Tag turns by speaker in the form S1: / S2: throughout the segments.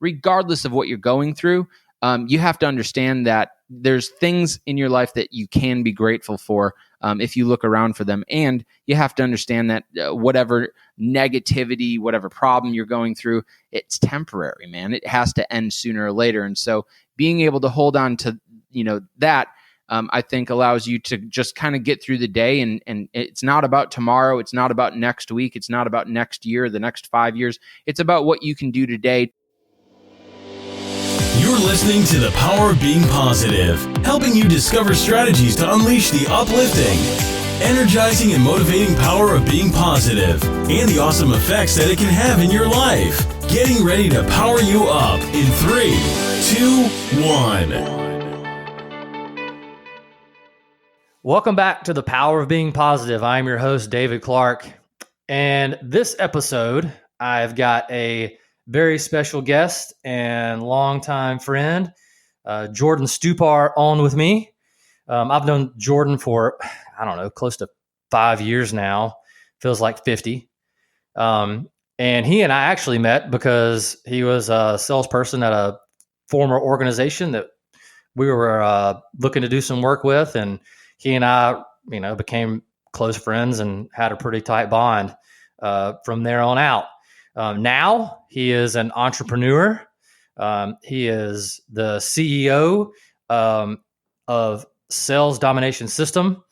S1: regardless of what you're going through, you have to understand that there's things in your life that you can be grateful for if you look around for them. And you have to understand that whatever negativity, whatever problem you're going through, it's temporary, man. It has to end sooner or later. And so being able to hold on to, that, I think allows you to just kind of get through the day. And it's not about tomorrow. It's not about next week. It's not about next year, the next 5 years. It's about what you can do today.
S2: You're listening to The Power of Being Positive, helping you discover strategies to unleash the uplifting, energizing, and motivating power of being positive and the awesome effects that it can have in your life. Getting ready to power you up in 3, 2, 1.
S3: Welcome back to The Power of Being Positive. I'm your host, David Clark. And this episode, I've got a very special guest and longtime friend, Jordan Stupar, on with me. I've known Jordan for, close to 5 years now. Feels like 50. And he and I actually met because he was a salesperson at a former organization that we were looking to do some work with. And he and I, became close friends and had a pretty tight bond from there on out. Now he is an entrepreneur. He is the CEO of Sales Domination System.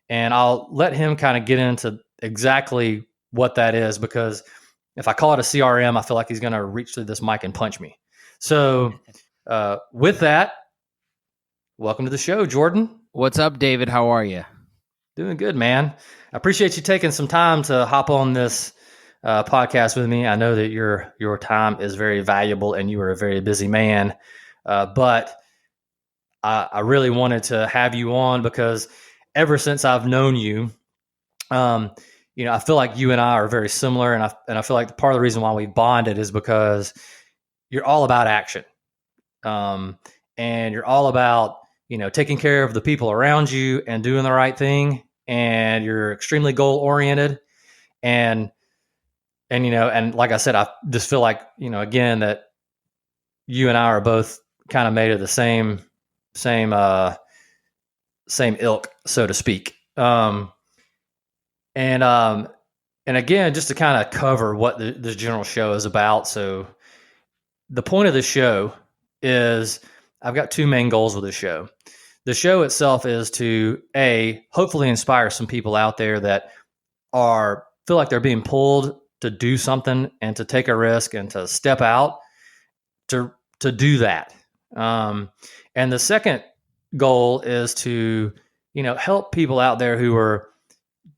S3: And I'll let him kind of get into exactly what that is, because if I call it a CRM, I feel like he's going to reach through this mic and punch me. So with that, welcome to the show, Jordan.
S1: What's up, David? How are you?
S3: Doing good, man. I appreciate you taking some time to hop on this podcast with me. I know that your time is very valuable and you are a very busy man, but I really wanted to have you on because ever since I've known you, I feel like you and I are very similar, and I feel like part of the reason why we bonded is because you're all about action, and you're all about taking care of the people around you and doing the right thing, and you're extremely goal oriented, and like I said, I just feel like again that you and I are both kind of made of the same ilk, so to speak. And again, just to kind of cover what the general show is about. So the point of the show is I've got two main goals with the show. The show itself is to hopefully inspire some people out there that feel like they're being pulled to do something and to take a risk and to step out to do that. And the second goal is to, help people out there who are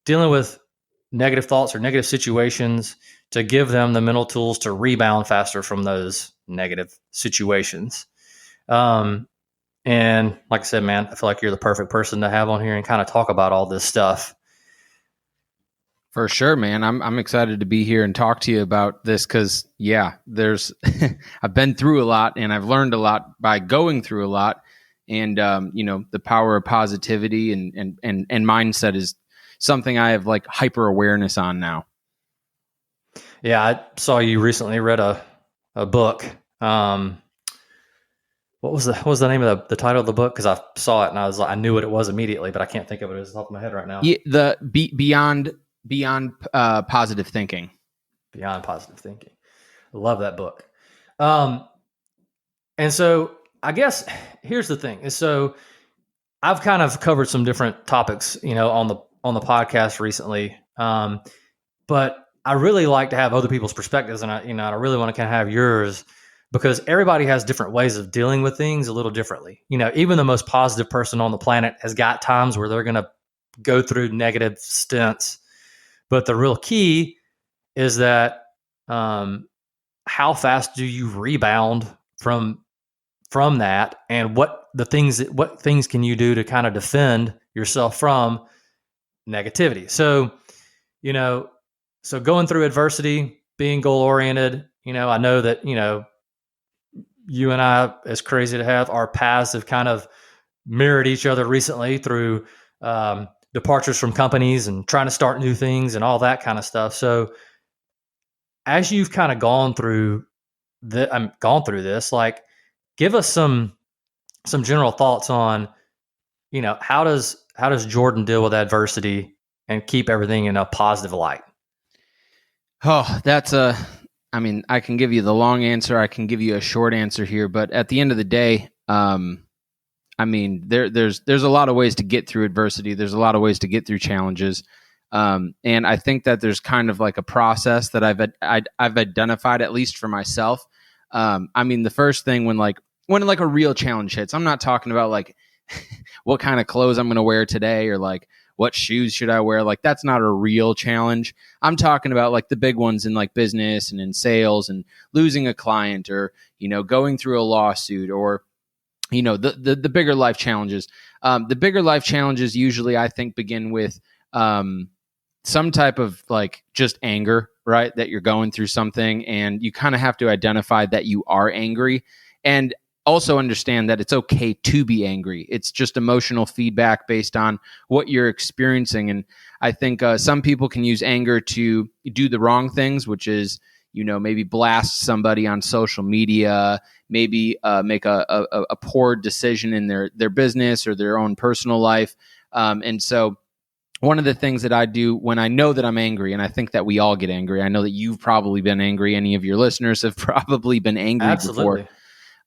S3: dealing with negative thoughts or negative situations, to give them the mental tools to rebound faster from those negative situations. And like I said, man, I feel like you're the perfect person to have on here and kind of talk about all this stuff.
S1: For sure, man. I'm excited to be here and talk to you about this because, there's I've been through a lot and I've learned a lot by going through a lot. And, the power of positivity and mindset is something I have like hyper awareness on now.
S3: Yeah, I saw you recently read a book. What was the name of the title of the book? Because I saw it and I knew what it was immediately, but I can't think of it off the top of my head right now.
S1: Yeah, Beyond Positive Thinking.
S3: Beyond Positive Thinking. I love that book. And so I guess here's the thing. Is so I've kind of covered some different topics, on the podcast recently. But I really like to have other people's perspectives, and I really want to kind of have yours, because everybody has different ways of dealing with things a little differently. Even the most positive person on the planet has got times where they're going to go through negative stints. But the real key is that how fast do you rebound from that, and what things can you do to kind of defend yourself from negativity? So, so going through adversity, being goal oriented, I know that, you and I, as crazy to have, our paths have kind of mirrored each other recently through departures from companies and trying to start new things and all that kind of stuff. So as you've kind of gone through I'm gone through this. Like, give us some general thoughts on, how does Jordan deal with adversity and keep everything in a positive light?
S1: Oh, I mean, I can give you the long answer. I can give you a short answer here, but at the end of the day, I mean, there's a lot of ways to get through adversity. There's a lot of ways to get through challenges. And I think that there's kind of like a process that I've identified, at least for myself. I mean, the first thing when a real challenge hits, I'm not talking about like what kind of clothes I'm going to wear today or like what shoes should I wear. Like, that's not a real challenge. I'm talking about like the big ones in like business and in sales and losing a client or, going through a lawsuit or, the bigger life challenges. The bigger life challenges usually, I think, begin with some type of like just anger, right? That you're going through something and you kind of have to identify that you are angry and also understand that it's okay to be angry. It's just emotional feedback based on what you're experiencing. And I think some people can use anger to do the wrong things, which is, maybe blast somebody on social media, maybe make a poor decision in their business or their own personal life. And so one of the things that I do when I know that I'm angry, and I think that we all get angry. I know that you've probably been angry. Any of your listeners have probably been angry
S3: Absolutely.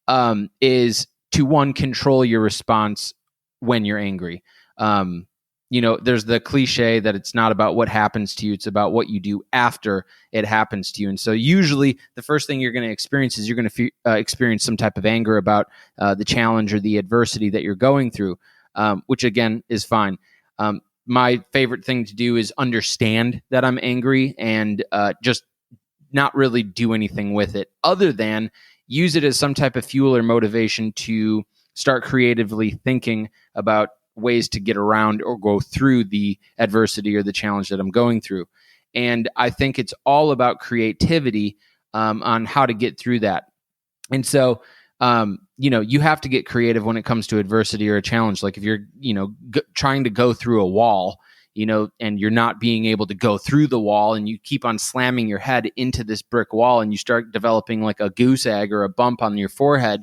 S1: before, is to control your response when you're angry. There's the cliche that it's not about what happens to you, it's about what you do after it happens to you. And so usually the first thing you're going to experience is you're going to experience some type of anger about the challenge or the adversity that you're going through, which again is fine. My favorite thing to do is understand that I'm angry and just not really do anything with it other than use it as some type of fuel or motivation to start creatively thinking about ways to get around or go through the adversity or the challenge that I'm going through. And I think it's all about creativity on how to get through that. And so, you have to get creative when it comes to adversity or a challenge. Like if you're, trying to go through a wall, and you're not being able to go through the wall and you keep on slamming your head into this brick wall and you start developing like a goose egg or a bump on your forehead.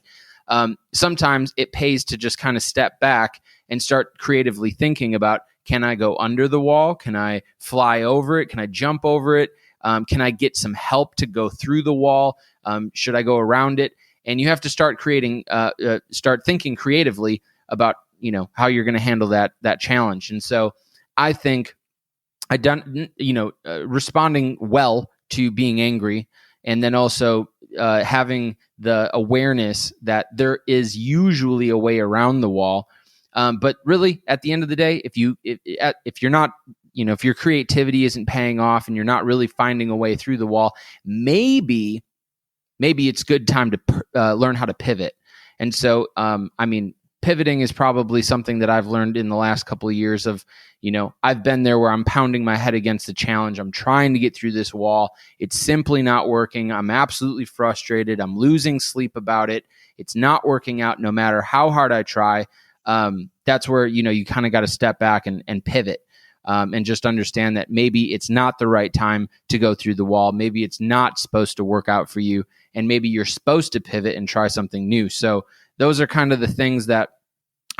S1: Sometimes it pays to just kind of step back and start creatively thinking about, can I go under the wall? Can I fly over it? Can I jump over it? Can I get some help to go through the wall? Should I go around it? And you have to start start thinking creatively about, how you're going to handle that challenge. And so I think responding well to being angry, and then also having the awareness that there is usually a way around the wall. But really, at the end of the day, if you're not, if your creativity isn't paying off and you're not really finding a way through the wall, maybe it's good time to learn how to pivot. And so, pivoting is probably something that I've learned in the last couple of years of, I've been there where I'm pounding my head against the challenge. I'm trying to get through this wall. It's simply not working. I'm absolutely frustrated. I'm losing sleep about it. It's not working out no matter how hard I try. That's where, you kind of got to step back and pivot. And just understand that maybe it's not the right time to go through the wall. Maybe it's not supposed to work out for you. And maybe you're supposed to pivot and try something new. So those are kind of the things that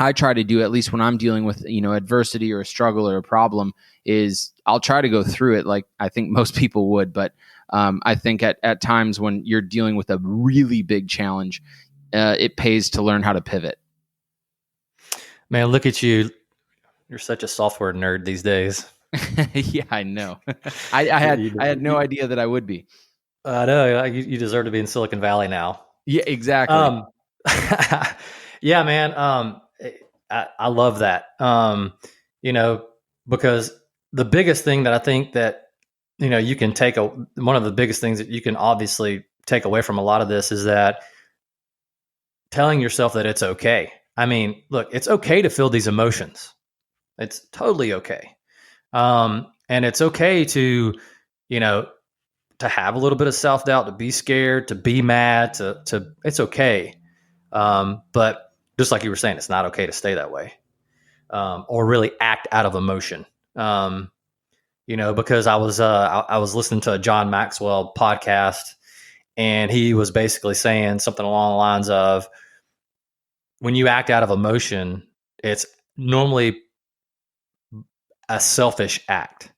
S1: I try to do, at least when I'm dealing with, adversity or a struggle or a problem, is I'll try to go through it like I think most people would. But I think at times when you're dealing with a really big challenge, it pays to learn how to pivot.
S3: Man, look at you. You're such a software nerd these days.
S1: Yeah, I know. I had no idea that I would be.
S3: I know. You deserve to be in Silicon Valley now.
S1: Yeah, exactly.
S3: Yeah, man. I love that. Because the biggest thing that I think that, you can one of the biggest things that you can obviously take away from a lot of this is that telling yourself that it's okay. I mean, look, it's okay to feel these emotions. It's totally okay. And it's okay to, to have a little bit of self-doubt, to be scared, to be mad, to it's okay. But just like you were saying, it's not okay to stay that way, or really act out of emotion. Because I was listening to a John Maxwell podcast, And he was basically saying something along the lines of, when you act out of emotion, it's normally a selfish act.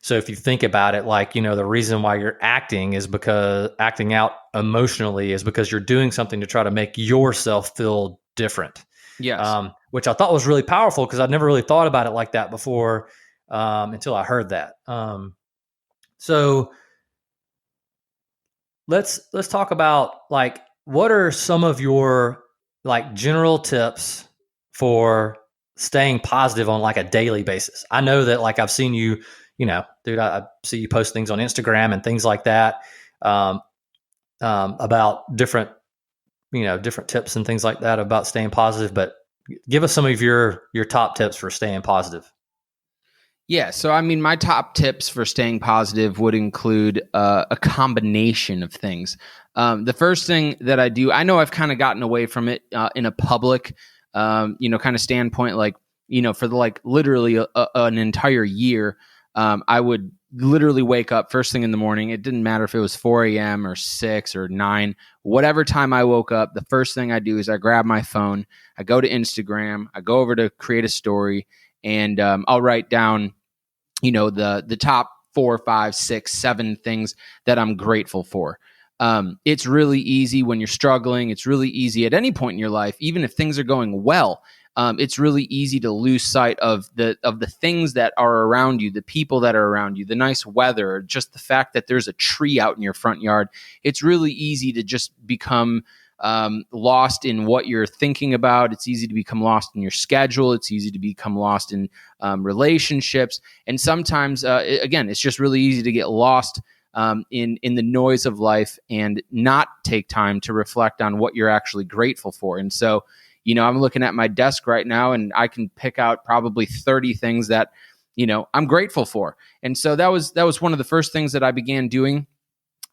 S3: So if you think about it, like, the reason why you're acting out emotionally is because you're doing something to try to make yourself feel different.
S1: Yes.
S3: Which I thought was really powerful, because I'd never really thought about it like that before, until I heard that. So let's talk about, like, what are some of your, like, general tips for staying positive on, like, a daily basis. I know that, like, I've seen you, dude, I see you post things on Instagram and things like that, about different tips and things like that about staying positive. But give us some of your top tips for staying positive.
S1: Yeah. So, I mean, my top tips for staying positive would include a combination of things. The first thing that I do, I know I've kind of gotten away from it in a public, kind of standpoint, like, for literally an entire year, I would literally wake up first thing in the morning. It didn't matter if it was 4 a.m. or 6 or 9, whatever time I woke up, the first thing I do is I grab my phone, I go to Instagram, I go over to create a story, and I'll write down, the top 4, 5, 6, 7 things that I'm grateful for. It's really easy when you're struggling. It's really easy at any point in your life, even if things are going well. It's really easy to lose sight of the things that are around you, the people that are around you, the nice weather, just the fact that there's a tree out in your front yard. It's really easy to just become lost in what you're thinking about. It's easy to become lost in your schedule. It's easy to become lost in relationships. And sometimes, again, it's just really easy to get lost in the noise of life and not take time to reflect on what you're actually grateful for. And so, I'm looking at my desk right now, and I can pick out probably 30 things that, I'm grateful for. And so that was one of the first things that I began doing.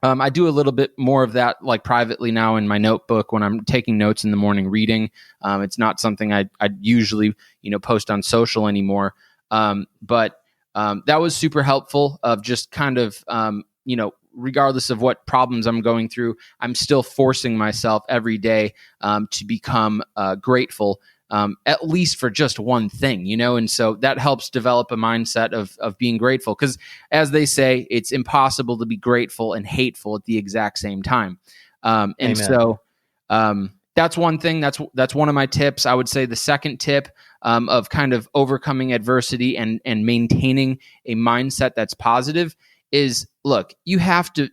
S1: I do a little bit more of that, like, privately now in my notebook when I'm taking notes in the morning reading. It's not something I usually, post on social anymore. But that was super helpful of just kind of, regardless of what problems I'm going through, I'm still forcing myself every day to become grateful, at least for just one thing, and so that helps develop a mindset of being grateful, because, as they say, it's impossible to be grateful and hateful at the exact same time. And Amen. So that's one thing. That's one of my tips. I would say the second tip of kind of overcoming adversity and maintaining a mindset that's positive is, look, you have to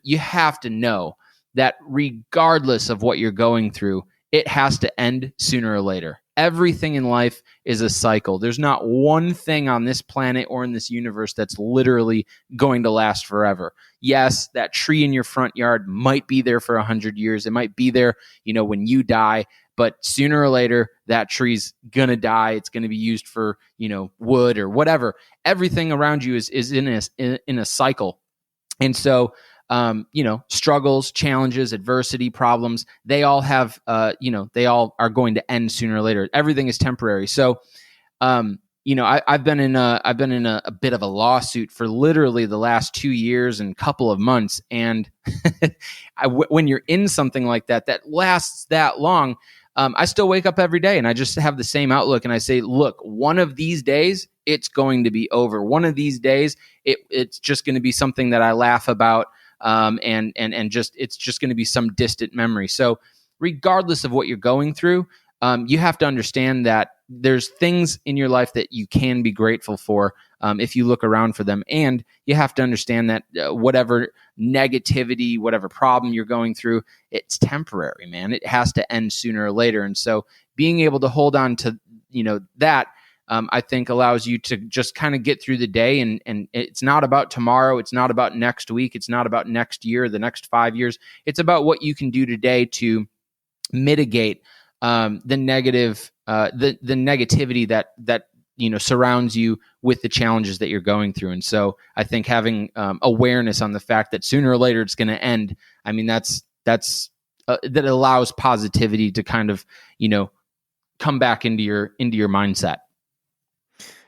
S1: know that regardless of what you're going through, it has to end sooner or later. Everything in life is a cycle. There's not one thing on this planet or in this universe that's literally going to last forever. Yes, that tree in your front yard might be there for 100 years. It might be there, when you die, but sooner or later, that tree's going to die. It's going to be used for, wood or whatever. Everything around you is in a cycle. And so, struggles, challenges, adversity, problems, they all have, they all are going to end sooner or later. Everything is temporary. So, I've been in a bit of a lawsuit for literally the last 2 years and couple of months. And when you're in something like that lasts that long, I still wake up every day and I just have the same outlook. And I say, look, one of these days, it's going to be over. One of these days, it's just going to be something that I laugh about. And just, it's just going to be some distant memory. So regardless of what you're going through, you have to understand that there's things in your life that you can be grateful for if you look around for them. And you have to understand that whatever negativity, whatever problem you're going through, it's temporary, man. It has to end sooner or later. And so being able to hold on to, that, I think allows you to just kind of get through the day. And it's not about tomorrow. It's not about next week. It's not about next year, the next 5 years. It's about what you can do today to mitigate the negative, the negativity that surrounds you with the challenges that you're going through. And so I think having awareness on the fact that sooner or later it's going to end. I mean, that allows positivity to kind of come back into your mindset.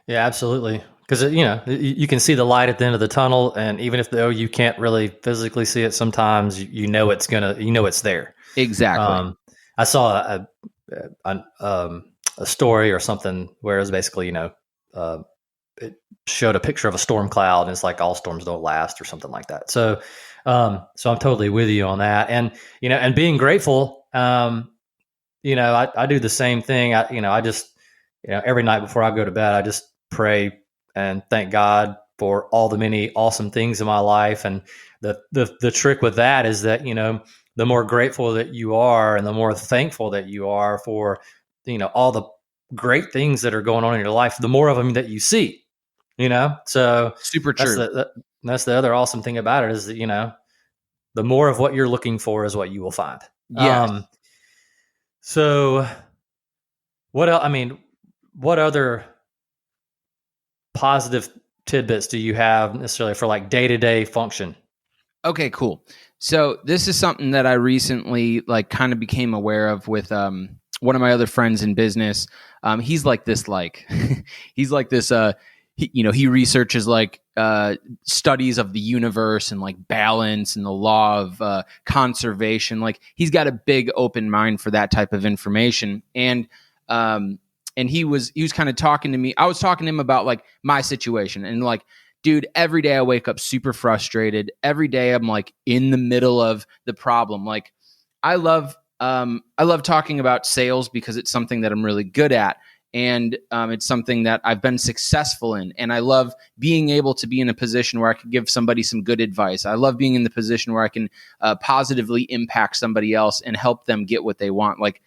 S3: Yeah, absolutely. because you can see the light at the end of the tunnel, and even if though you can't really physically see it, sometimes it's there.
S1: Exactly.
S3: I saw a story or something where it was basically it showed a picture of a storm cloud, and it's like all storms don't last or something like that. So so I'm totally with you on that, and and being grateful. I do the same thing. I just every night before I go to bed, I just pray and thank God for all the many awesome things in my life. And the trick with that is that the more grateful that you are, and the more thankful that you are for all the great things that are going on in your life, the more of them that you see. So
S1: Super true.
S3: That's the other awesome thing about it, is that the more of what you're looking for is what you will find.
S1: Yes.
S3: So what else? I mean, what other positive tidbits do you have necessarily for like day-to-day function?
S1: Okay, cool. So this is something that I recently like kind of became aware of with one of my other friends in business. He's like this he's like this he researches like studies of the universe and like balance and the law of conservation. Like he's got a big open mind for that type of information. And he was kind of talking to me. I was talking to him about like my situation, and like, dude, every day I wake up super frustrated. Every day I'm like in the middle of the problem. Like I love talking about sales because it's something that I'm really good at. And it's something that I've been successful in. And I love being able to be in a position where I can give somebody some good advice. I love being in the position where I can positively impact somebody else and help them get what they want. Like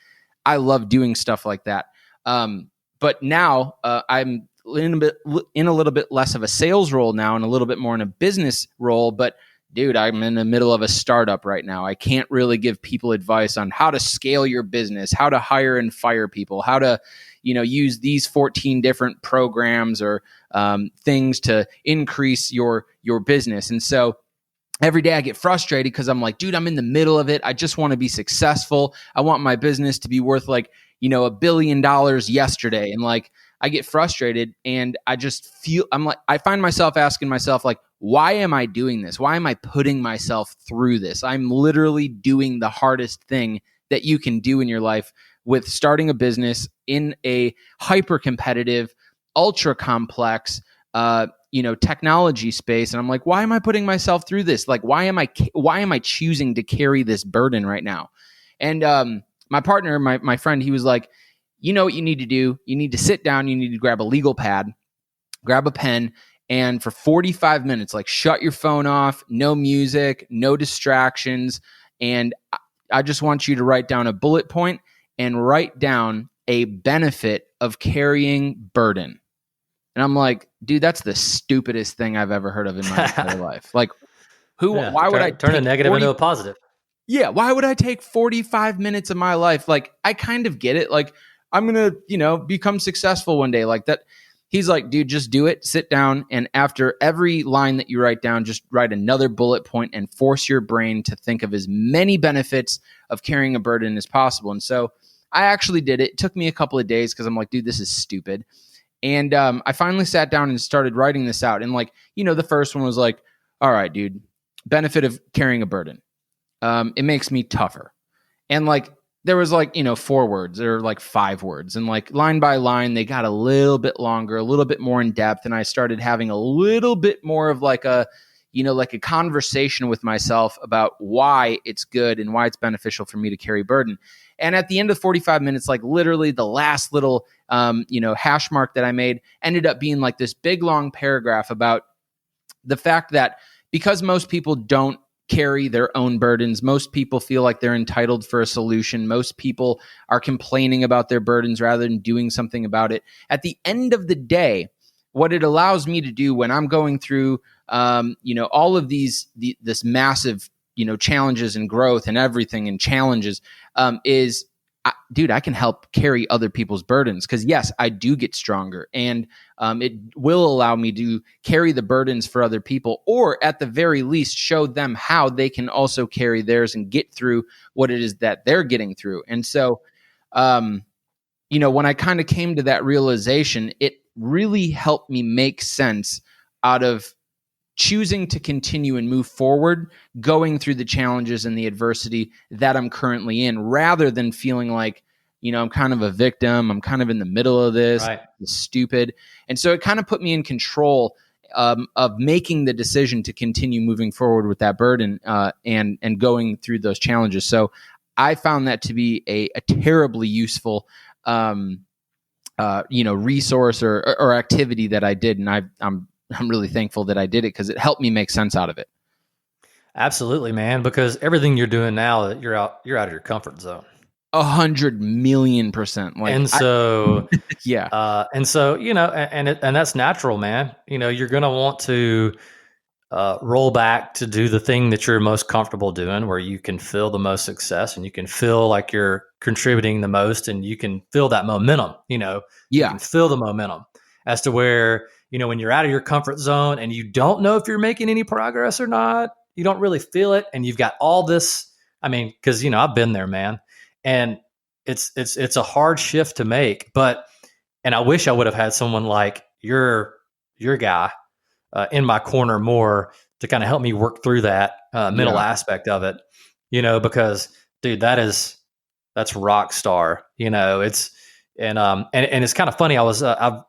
S1: I love doing stuff like that. But now I'm in a little bit less of a sales role now and a little bit more in a business role. But dude, I'm in the middle of a startup right now. I can't really give people advice on how to scale your business, how to hire and fire people, how to, use these 14 different programs or things to increase your business. And so every day I get frustrated because I'm like, dude, I'm in the middle of it. I just want to be successful. I want my business to be worth like, $1 billion yesterday. And like, I get frustrated and I just feel, I find myself asking myself, like, why am I doing this? Why am I putting myself through this? I'm literally doing the hardest thing that you can do in your life with starting a business in a hyper competitive, ultra complex, technology space. And I'm like, why am I putting myself through this? Like, why am I choosing to carry this burden right now? And my partner, my friend, he was like, you know what you need to do? You need to sit down. You need to grab a legal pad, grab a pen, and for 45 minutes, like shut your phone off, no music, no distractions. And I just want you to write down a bullet point and write down a benefit of carrying burden. And I'm like, dude, that's the stupidest thing I've ever heard of in my entire life. Like, why would I
S3: turn a negative into a positive?
S1: Yeah. Why would I take 45 minutes of my life? Like, I kind of get it. Like, I'm going to, become successful one day like that. He's like, dude, just do it. Sit down. And after every line that you write down, just write another bullet point and force your brain to think of as many benefits of carrying a burden as possible. And so I actually did it. It took me a couple of days because I'm like, dude, this is stupid. And I finally sat down and started writing this out. And like, the first one was like, all right, dude, benefit of carrying a burden. It makes me tougher. And like, there was like, 4 words or like 5 words, and like line by line, they got a little bit longer, a little bit more in depth. And I started having a little bit more of like a conversation with myself about why it's good and why it's beneficial for me to carry burden. And at the end of 45 minutes, like literally the last little, hash mark that I made ended up being like this big long paragraph about the fact that because most people don't carry their own burdens, most people feel like they're entitled for a solution. Most people are complaining about their burdens rather than doing something about it. At the end of the day, what it allows me to do when I'm going through, all of this massive, challenges and growth and everything and challenges, is, dude, I can help carry other people's burdens because yes, I do get stronger, and it will allow me to carry the burdens for other people, or at the very least show them how they can also carry theirs and get through what it is that they're getting through. And so, when I kind of came to that realization, it really helped me make sense out of choosing to continue and move forward, going through the challenges and the adversity that I'm currently in, rather than feeling like, I'm kind of a victim. I'm kind of in the middle of this.
S3: Right.
S1: It's stupid. And so it kind of put me in control of making the decision to continue moving forward with that burden and going through those challenges. So I found that to be a terribly useful resource or activity that I did. And I'm really thankful that I did it, because it helped me make sense out of it.
S3: Absolutely, man. Because everything you're doing now, you're out of your comfort zone.
S1: 100,000,000%.
S3: And so,
S1: yeah.
S3: And so, and that's natural, man. You're going to want to roll back to do the thing that you're most comfortable doing, where you can feel the most success and you can feel like you're contributing the most, and you can feel that momentum, you can feel the momentum as to where, when you're out of your comfort zone and you don't know if you're making any progress or not, you don't really feel it. And you've got all this, cause I've been there, man. And it's a hard shift to make, and I wish I would have had someone like your guy in my corner more to kind of help me work through that mental aspect of it, because dude, that's rock star, it's, and it's kind of funny. I was, I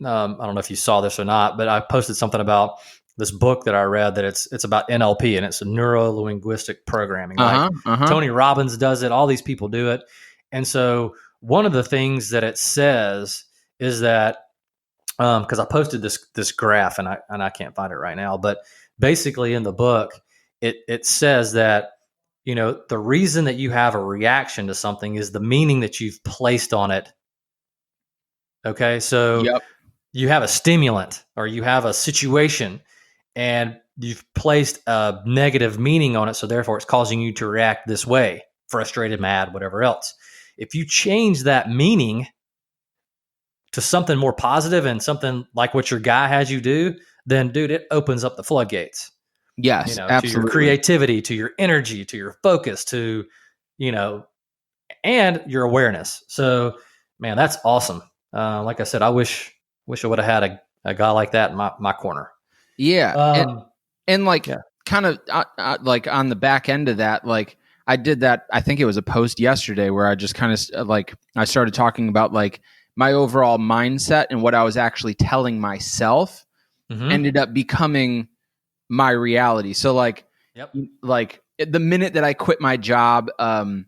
S3: don't know if you saw this or not, but I posted something about this book that I read that it's about NLP, and it's a neuro-linguistic programming. Tony Robbins does it. All these people do it. And so one of the things that it says is that, because I posted this graph and I can't find it right now, but basically in the book, it says that, the reason that you have a reaction to something is the meaning that you've placed on it. Okay. So you have a stimulant or you have a situation and you've placed a negative meaning on it. So therefore it's causing you to react this way, frustrated, mad, whatever else. If you change that meaning to something more positive and something like what your guy has you do, then dude, it opens up the floodgates.
S1: Yes, absolutely.
S3: To your creativity, to your energy, to your focus, to, and your awareness. So man, that's awesome. Like I said, I wish I would have had a guy like that in my corner.
S1: Yeah. Kind of like on the back end of that, like I did that. I think it was a post yesterday where I just kind of I started talking about like my overall mindset and what I was actually telling myself ended up becoming my reality. So like the minute that I quit my job down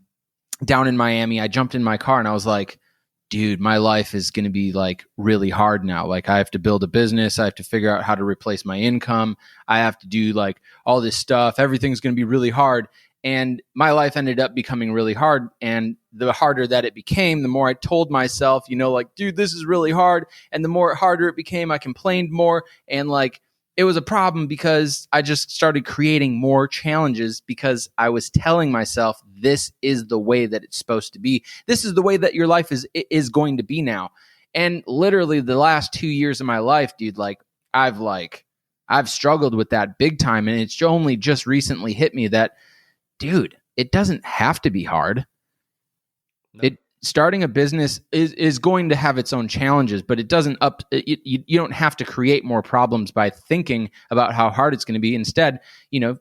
S1: in Miami, I jumped in my car and I was like, dude, my life is going to be like really hard now. Like I have to build a business. I have to figure out how to replace my income. I have to do like all this stuff. Everything's going to be really hard. And my life ended up becoming really hard. And the harder that it became, the more I told myself, like, dude, this is really hard. And the more harder it became, I complained more. And like, it was a problem because I just started creating more challenges because I was telling myself, this is the way that it's supposed to be. This is the way that your life is going to be now. And literally the last 2 years of my life, dude, I've struggled with that big time. And it's only just recently hit me that, dude, it doesn't have to be hard. No. Starting a business is going to have its own challenges, but it doesn't you don't have to create more problems by thinking about how hard it's going to be. Instead,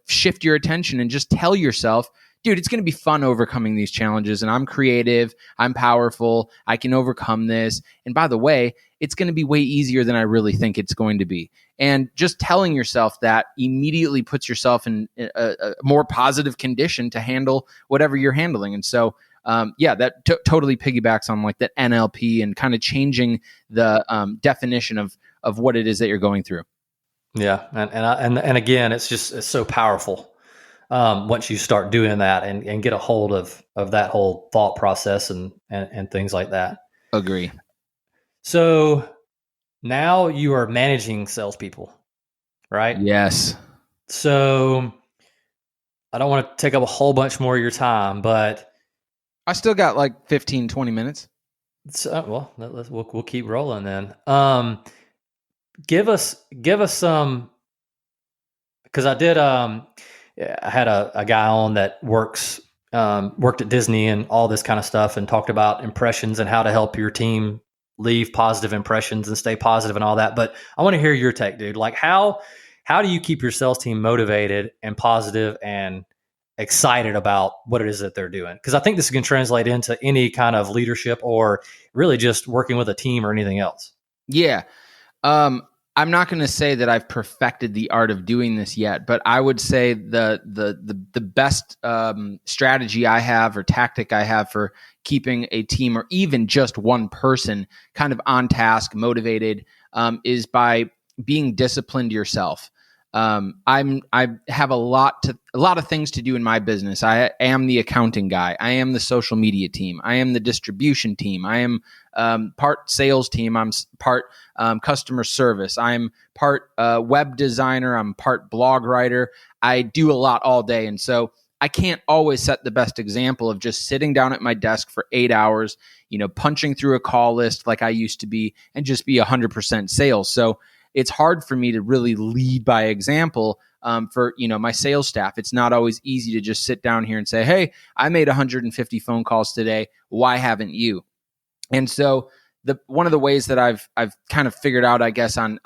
S1: shift your attention and just tell yourself, dude, it's going to be fun overcoming these challenges. And I'm creative. I'm powerful. I can overcome this. And by the way, it's going to be way easier than I really think it's going to be. And just telling yourself that immediately puts yourself in a more positive condition to handle whatever you're handling. And so, that totally piggybacks on like the NLP and kind of changing the definition of what it is that you're going through.
S3: Yeah, and again, it's so powerful once you start doing that and get a hold of that whole thought process and things like that.
S1: Agree.
S3: So now you are managing salespeople, right?
S1: Yes.
S3: So I don't want to take up a whole bunch more of your time, but
S1: I still got like 15, 20 minutes.
S3: So, we'll keep rolling then. Give us some, because I did. I had a guy on that worked at Disney and all this kind of stuff, and talked about impressions and how to help your team, leave positive impressions and stay positive and all that. But I want to hear your take, dude. Like how do you keep your sales team motivated and positive and excited about what it is that they're doing? Because I think this can translate into any kind of leadership or really just working with a team or anything else.
S1: Yeah. I'm not going to say that I've perfected the art of doing this yet, but I would say the best strategy I have or tactic I have for keeping a team or even just one person kind of on task, motivated, is by being disciplined yourself. I have a lot of things to do in my business. I am the accounting guy. I am the social media team. I am the distribution team. I am part sales team. I'm part customer service. I'm part web designer. I'm part blog writer. I do a lot all day. And so I can't always set the best example of just sitting down at my desk for 8 hours, punching through a call list like I used to be and just be 100% sales. So it's hard for me to really lead by example for my sales staff. It's not always easy to just sit down here and say, hey, I made 150 phone calls today. Why haven't you? And so one of the ways that I've kind of figured out, I guess, on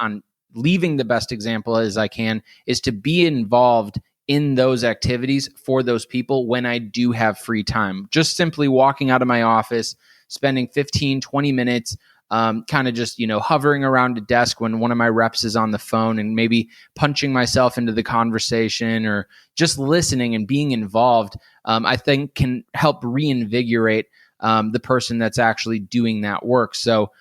S1: leaving the best example as I can is to be involved in those activities for those people when I do have free time. Just simply walking out of my office, spending 15, 20 minutes kind of just, hovering around a desk when one of my reps is on the phone and maybe punching myself into the conversation or just listening and being involved, I think can help reinvigorate the person that's actually doing that work. So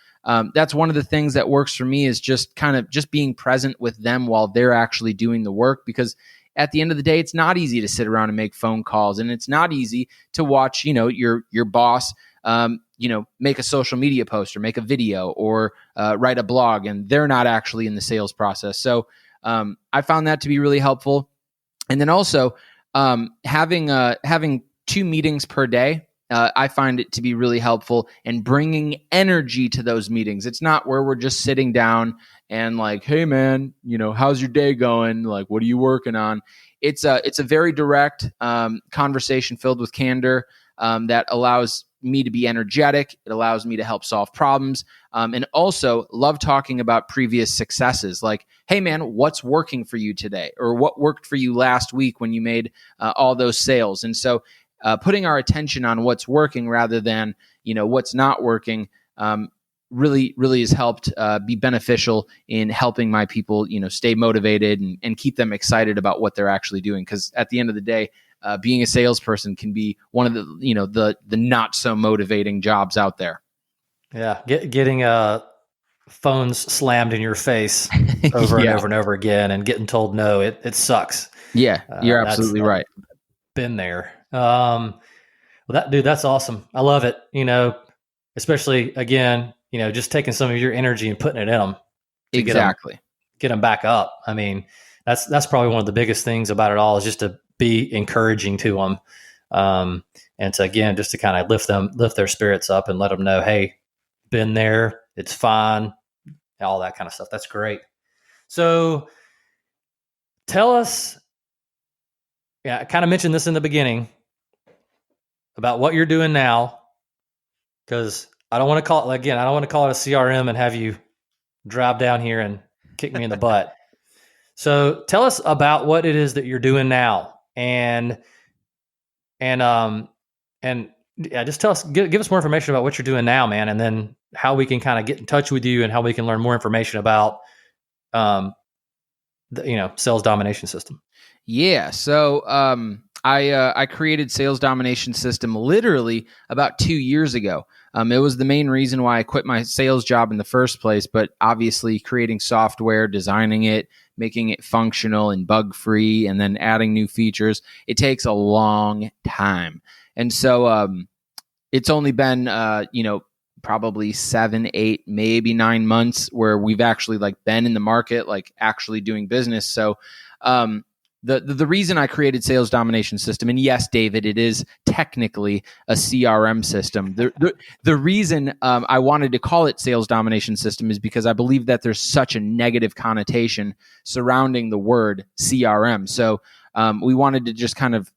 S1: that's one of the things that works for me is just kind of just being present with them while they're actually doing the work, because at the end of the day, it's not easy to sit around and make phone calls, and it's not easy to watch, your boss make a social media post or make a video or write a blog, and they're not actually in the sales process. So I found that to be really helpful. And then also having 2 meetings per day, I find it to be really helpful and bringing energy to those meetings. It's not where we're just sitting down and like, hey man, how's your day going? Like, what are you working on? It's a very direct conversation filled with candor that allows me to be energetic. It allows me to help solve problems. And also love talking about previous successes. Like, hey man, what's working for you today? Or what worked for you last week when you made all those sales? And so putting our attention on what's working rather than, what's not working really has helped be beneficial in helping my people, stay motivated and keep them excited about what they're actually doing. Because at the end of the day, being a salesperson can be one of the not so motivating jobs out there.
S3: Yeah, getting phones slammed in your face over and over and over again, and getting told no, it sucks.
S1: Yeah, you're absolutely right.
S3: Been there. Well, that's awesome. I love it. Especially again, just taking some of your energy and putting it in them.
S1: Exactly.
S3: Get them back up. I mean, that's probably one of the biggest things about it all is just to be encouraging to them. And to, again, just to kind of lift their spirits up and let them know, hey, been there, it's fine, all that kind of stuff. That's great. So tell us, I kind of mentioned this in the beginning about what you're doing now, because I don't want to call it a CRM and have you drive down here and kick me in the butt. So tell us about what it is that you're doing now, and just tell us, give us more information about what you're doing now, man, and then how we can kind of get in touch with you and how we can learn more information about, Sales Domination System.
S1: Yeah. So I created Sales Domination System literally about 2 years ago. It was the main reason why I quit my sales job in the first place, but obviously creating software, designing it, making it functional and bug-free, and then adding new features, it takes a long time. And so it's only been, probably 7, 8, maybe 9 months where we've actually been in the market, actually doing business. So the reason I created Sales Domination System, and yes, David, it is technically a CRM system. The reason I wanted to call it Sales Domination System is because I believe that there's such a negative connotation surrounding the word CRM. So we wanted to just kind of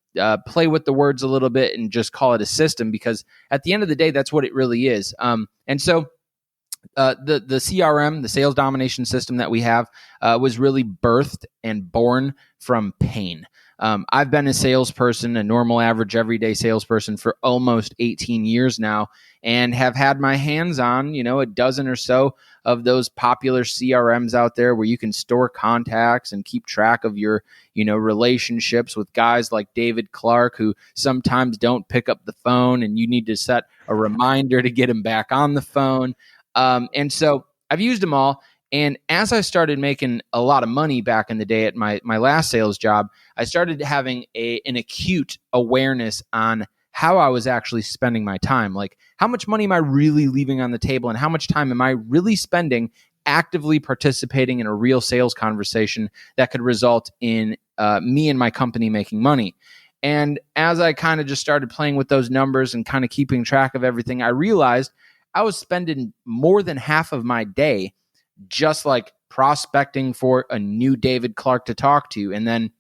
S1: play with the words a little bit and just call it a system, because at the end of the day, that's what it really is. And so the CRM, the sales domination system that we have, was really birthed and born from pain. I've been a salesperson, a normal, average, everyday salesperson for almost 18 years now, and have had my hands on, a dozen or so of those popular CRMs out there where you can store contacts and keep track of your, relationships with guys like David Clark, who sometimes don't pick up the phone and you need to set a reminder to get him back on the phone. And so I've used them all. And as I started making a lot of money back in the day at my last sales job, I started having an acute awareness on how I was actually spending my time. Like, how much money am I really leaving on the table, and how much time am I really spending actively participating in a real sales conversation that could result in me and my company making money. And as I kind of just started playing with those numbers and kind of keeping track of everything, I realized I was spending more than half of my day just like prospecting for a new David Clark to talk to, and then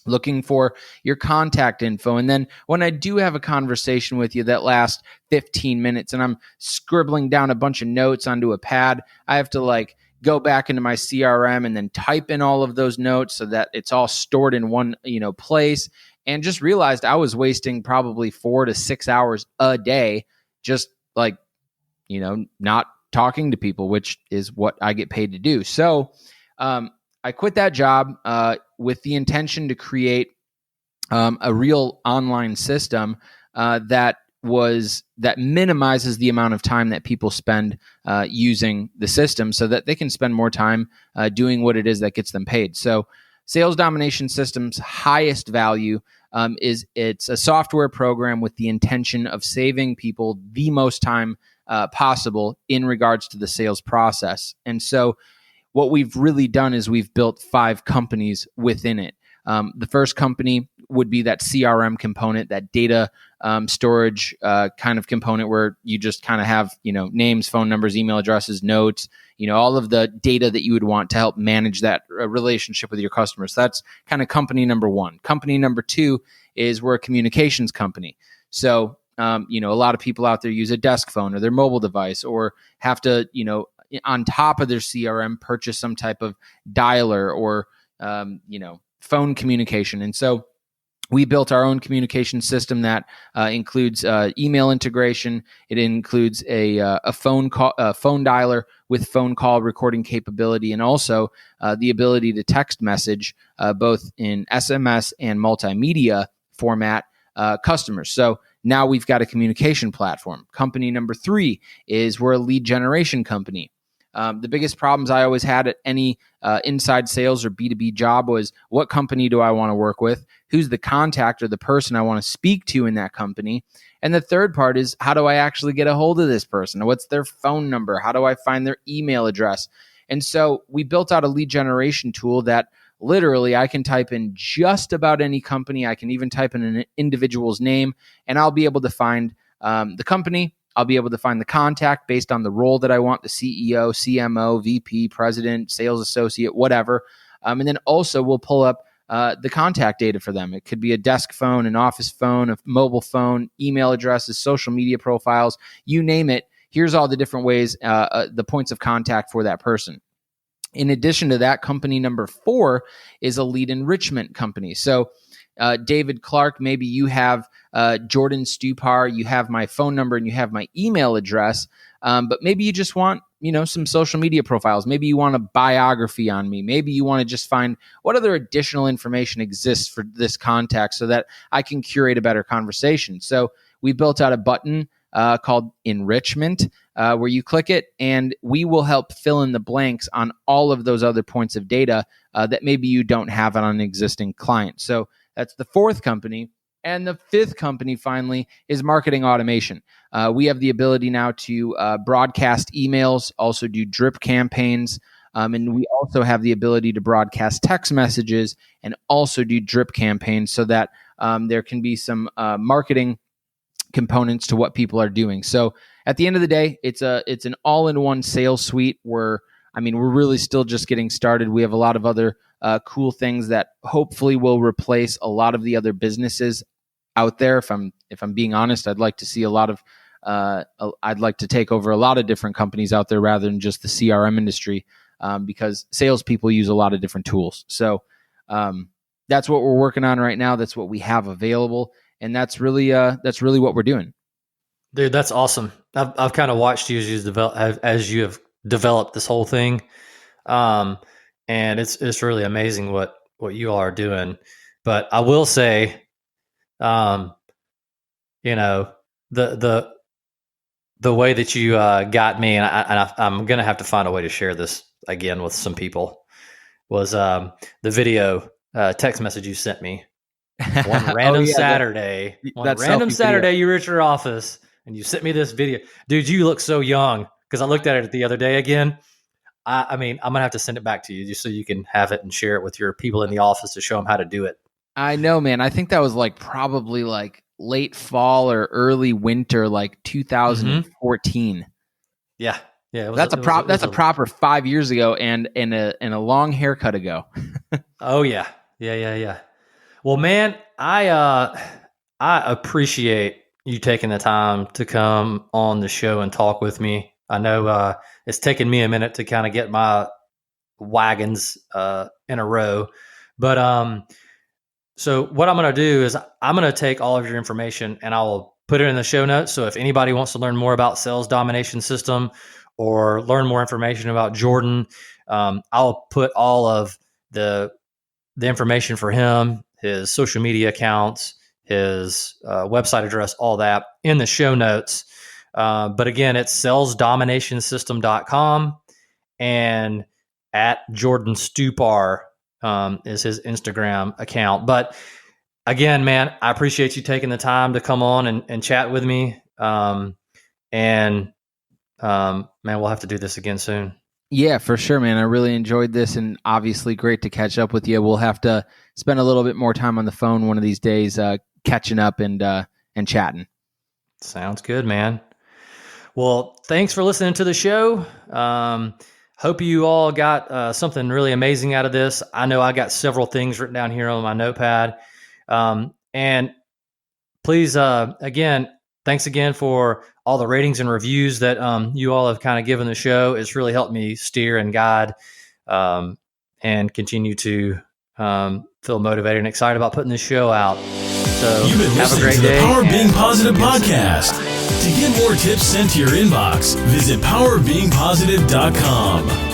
S1: looking for your contact info. And then when I do have a conversation with you that lasts 15 minutes and I'm scribbling down a bunch of notes onto a pad, I have to go back into my CRM and then type in all of those notes so that it's all stored in one, place. And just realized I was wasting probably 4 to 6 hours a day just not talking to people, which is what I get paid to do. So I quit that job with the intention to create a real online system that minimizes the amount of time that people spend using the system, so that they can spend more time doing what it is that gets them paid. So Sales Domination System's highest value is it's a software program with the intention of saving people the most time possible in regards to the sales process. And so what we've really done is we've built 5 companies within it. The first company would be that CRM component, that data storage kind of component where you just kind of have, names, phone numbers, email addresses, notes, all of the data that you would want to help manage that relationship with your customers. That's kind of company number 1. Company number 2 is we're a communications company. So, a lot of people out there use a desk phone or their mobile device, or have to, on top of their CRM, purchase some type of dialer or, phone communication. And so we built our own communication system that includes email integration. It includes a phone dialer with phone call recording capability, and also the ability to text message both in SMS and multimedia format customers. So now we've got a communication platform. Company number 3 is we're a lead generation company. The biggest problems I always had at any inside sales or B2B job was, what company do I want to work with? Who's the contact or the person I want to speak to in that company? And the third part is, how do I actually get a hold of this person? What's their phone number? How do I find their email address? And so we built out a lead generation tool that literally I can type in just about any company. I can even type in an individual's name, and I'll be able to find the company. I'll be able to find the contact based on the role that I want, the CEO, CMO, VP, president, sales associate, whatever. And then also we'll pull up the contact data for them. It could be a desk phone, an office phone, a mobile phone, email addresses, social media profiles, you name it. Here's all the different ways, the points of contact for that person. In addition to that, company number 4 is a lead enrichment company. So David Clark, maybe you have Jordan Stupar, you have my phone number and you have my email address, but maybe you just want, some social media profiles. Maybe you want a biography on me. Maybe you want to just find what other additional information exists for this contact so that I can curate a better conversation. So we built out a button called Enrichment, where you click it and we will help fill in the blanks on all of those other points of data that maybe you don't have on an existing client. So that's the 4th company. And the 5th company, finally, is marketing automation. We have the ability now to broadcast emails, also do drip campaigns, and we also have the ability to broadcast text messages and also do drip campaigns, so that there can be some marketing components to what people are doing. So at the end of the day, it's an all-in-one sales suite where, we're really still just getting started. We have a lot of other cool things that hopefully will replace a lot of the other businesses out there. If I'm being honest, I'd like to see a lot of I'd like to take over a lot of different companies out there rather than just the CRM industry, because salespeople use a lot of different tools. So that's what we're working on right now. That's what we have available, and that's really what we're doing.
S3: Dude, that's awesome. I've kind of watched you as you have developed this whole thing, and it's really amazing what you all are doing. But I will say, you know, the way that you got me, and I'm gonna have to find a way to share this again with some people, was the video text message you sent me one random Saturday. One random Saturday, you were at your office and you sent me this video. Dude, you look so young, because I looked at it the other day again. I mean, I'm gonna have to send it back to you just so you can have it and share it with your people in the office to show them how to do it.
S1: I know, man. I think that was probably late fall or early winter, 2014.
S3: Mm-hmm. Yeah.
S1: That's a proper 5 years ago and a long haircut ago.
S3: Oh yeah. Well, man, I appreciate you taking the time to come on the show and talk with me. I know it's taken me a minute to kind of get my wagons in a row, but so what I'm going to do is I'm going to take all of your information and I will put it in the show notes. So if anybody wants to learn more about Sales Domination System or learn more information about Jordan, I'll put all of the information for him, his social media accounts, his website address, all that in the show notes. But again, it's salesdominationsystem.com, and at Jordan Stupar is his Instagram account. But again, man, I appreciate you taking the time to come on and chat with me. Man, we'll have to do this again soon.
S1: Yeah, for sure, man. I really enjoyed this, and obviously great to catch up with you. We'll have to spend a little bit more time on the phone one of these days, catching up and chatting.
S3: Sounds good, man. Well, thanks for listening to the show. Hope you all got something really amazing out of this. I know I got several things written down here on my notepad. And please, again, thanks again for all the ratings and reviews that you all have kind of given the show. It's really helped me steer and guide and continue to feel motivated and excited about putting this show out. So
S2: you've been
S3: have a
S2: listening
S3: great
S2: to
S3: day.
S2: The Power of Being Positive podcast. To get more tips sent to your inbox, visit powerofbeingpositive.com.